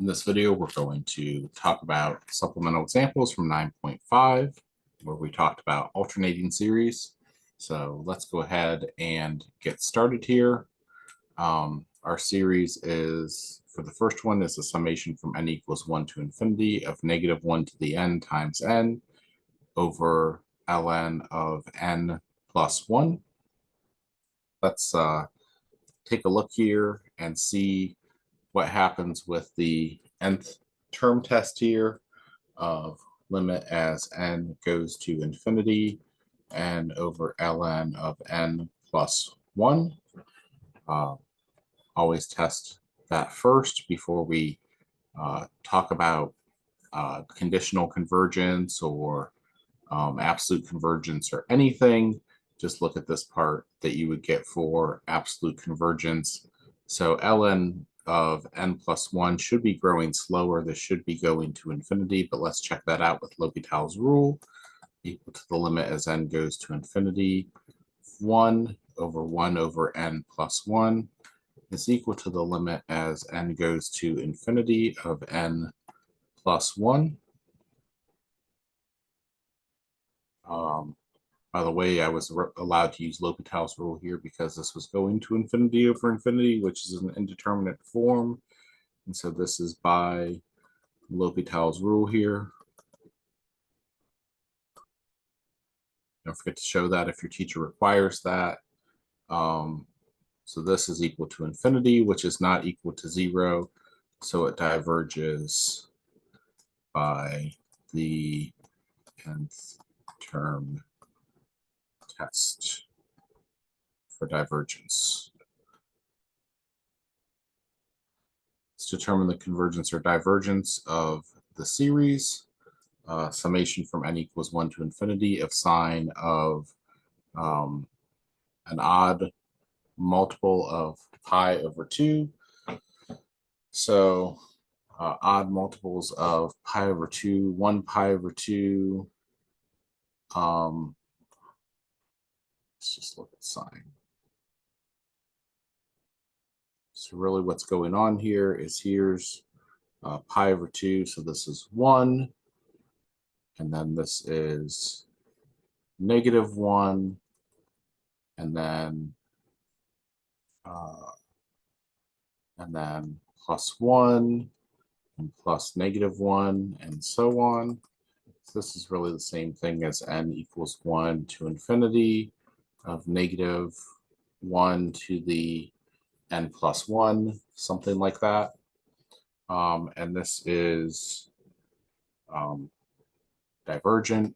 In this video, we're going to talk about supplemental examples from 9.5, where we talked about alternating series. So let's go ahead and get started here. Our series is, for the first one, is a summation from n equals 1 to infinity of -1 to the n times n over ln of n plus 1. Let's take a look here and see what happens with the nth term test here of limit as n goes to infinity and over ln of n plus 1. Always test that first before we talk about conditional convergence or absolute convergence or anything. Just look at this part that you would get for absolute convergence. So ln of n plus 1 should be growing slower. This should be going to infinity, but let's check that out with L'Hopital's rule. Equal to the limit as n goes to infinity, 1 over n plus 1 is equal to the limit as n goes to infinity of n plus 1. By the way, I was allowed to use L'Hopital's rule here because this was going to infinity over infinity, which is an indeterminate form. And so this is by L'Hopital's rule here. Don't forget to show that if your teacher requires that. So this is equal to infinity, which is not equal to 0. So it diverges by the nth term test for divergence. Let's determine the convergence or divergence of the series. Summation from n equals 1 to infinity of sine of an odd multiple of pi over 2. So odd multiples of pi over 2, 1 pi over 2. Let's just look at sine. So really what's going on here is here's pi over 2. So this is 1. And then this is -1. And then plus 1 and plus -1 and so on. So this is really the same thing as n equals 1 to infinity of -1 to the n plus 1, something like that. And this is divergent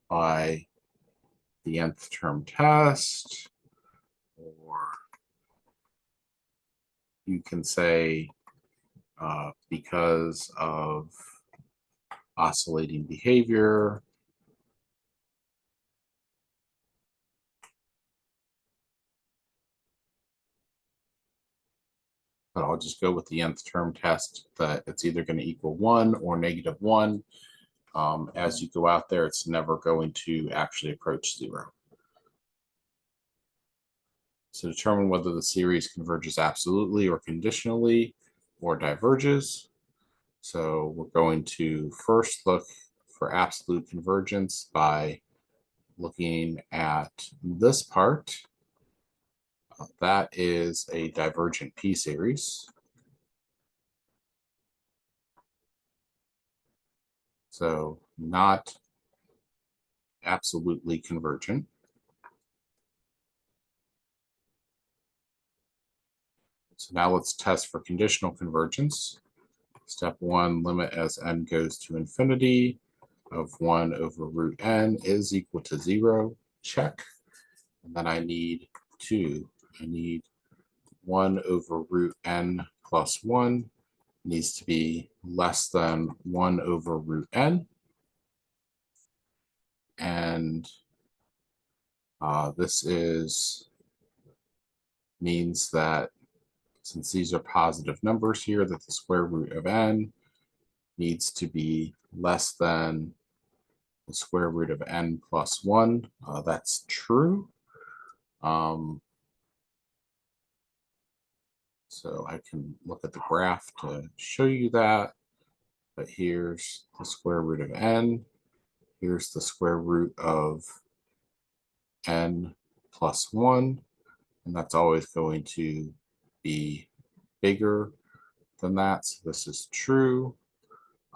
by the nth term test, or you can say because of oscillating behavior. But I'll just go with the nth term test that it's either going to equal 1 or -1. As you go out there, it's never going to actually approach 0. So determine whether the series converges absolutely or conditionally or diverges. So we're going to first look for absolute convergence by looking at this part. That is a divergent p-series. So not absolutely convergent. So now let's test for conditional convergence. Step 1, limit as n goes to infinity of 1 over root n is equal to 0. Check. And then I need 2. I need 1 over root n plus 1 needs to be less than 1 over root n. And this means that since these are positive numbers here, that the square root of n needs to be less than the square root of n plus 1. That's true. So I can look at the graph to show you that. But here's the square root of n. Here's the square root of n plus 1. And that's always going to be bigger than that. So this is true.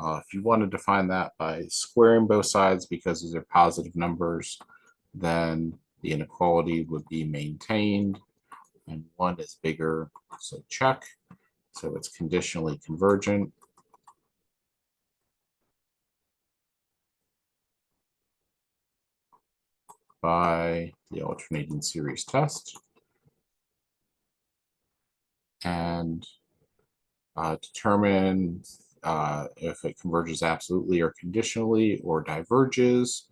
If you want to define that by squaring both sides because these are positive numbers, then the inequality would be maintained and 1 is bigger, so check. So it's conditionally convergent. By the alternating series test. And determine if it converges absolutely or conditionally or diverges.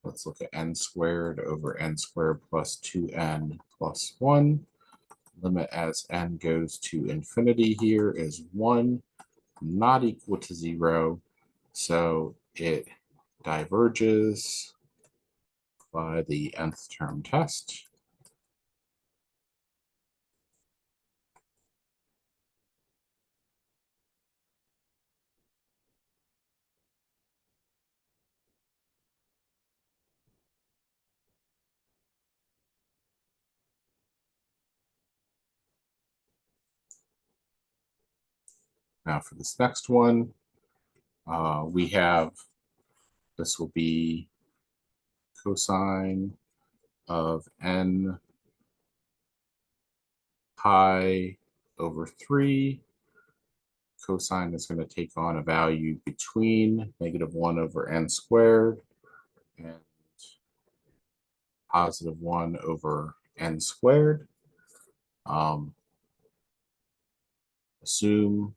Let's look at n squared over n squared plus 2n plus 1. Limit as n goes to infinity here is 1, not equal to 0. So it diverges by the nth term test. Now for this next one, we have, this will be cosine of n pi over 3. Cosine is going to take on a value between -1 over n squared and +1 over n squared. Assume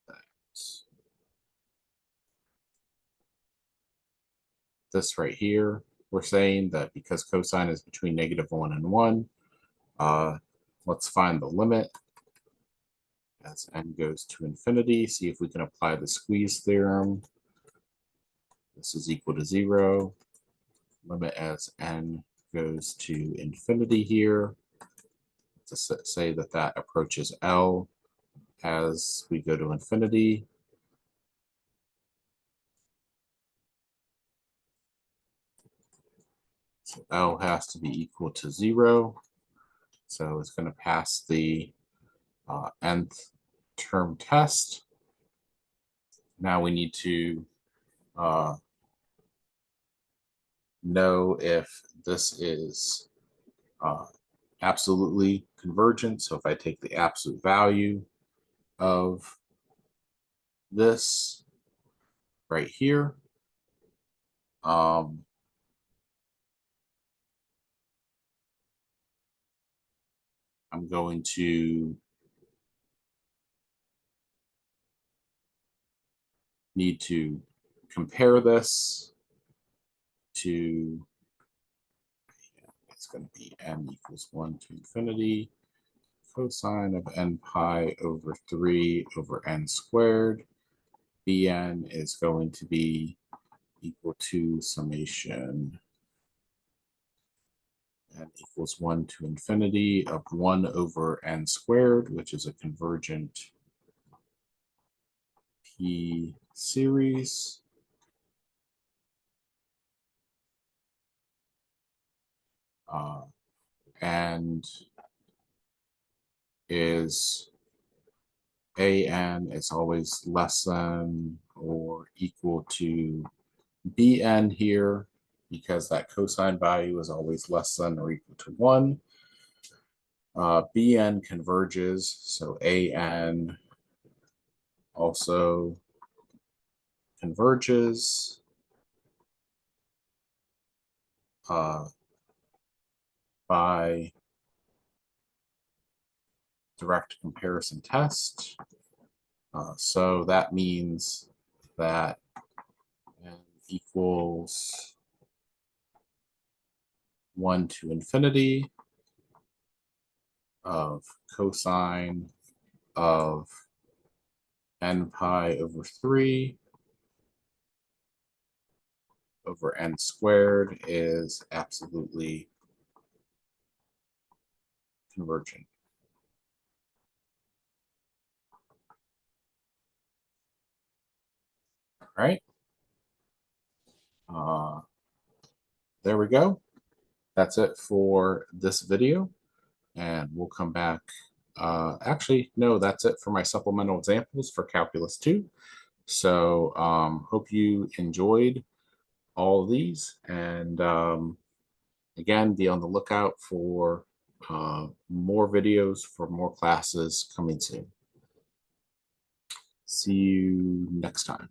that this right here, we're saying that because cosine is between -1 and 1, let's find the limit as n goes to infinity. See if we can apply the squeeze theorem. This is equal to 0. Limit as n goes to infinity here. To say that that approaches L as we go to infinity. So L has to be equal to 0. So it's going to pass the nth term test. Now we need to know if this is absolutely convergent. So if I take the absolute value of this right here, I'm going to need to compare this to, it's going to be n equals 1 to infinity, cosine of n pi over 3 over n squared. Bn is going to be equal to summation n equals 1 to infinity of 1 over n squared, which is a convergent P series. And is an is always less than or equal to bn here, because that cosine value is always less than or equal to 1. Bn converges, so an also converges by direct comparison test. So that means that n equals 1 to infinity of cosine of n pi over 3 over n squared is absolutely conversion. All right. There we go. That's it for this video. And we'll come back. Actually, no, that's it for my supplemental examples for Calculus 2. So hope you enjoyed all of these. And again, be on the lookout for more videos for more classes coming soon. See you next time.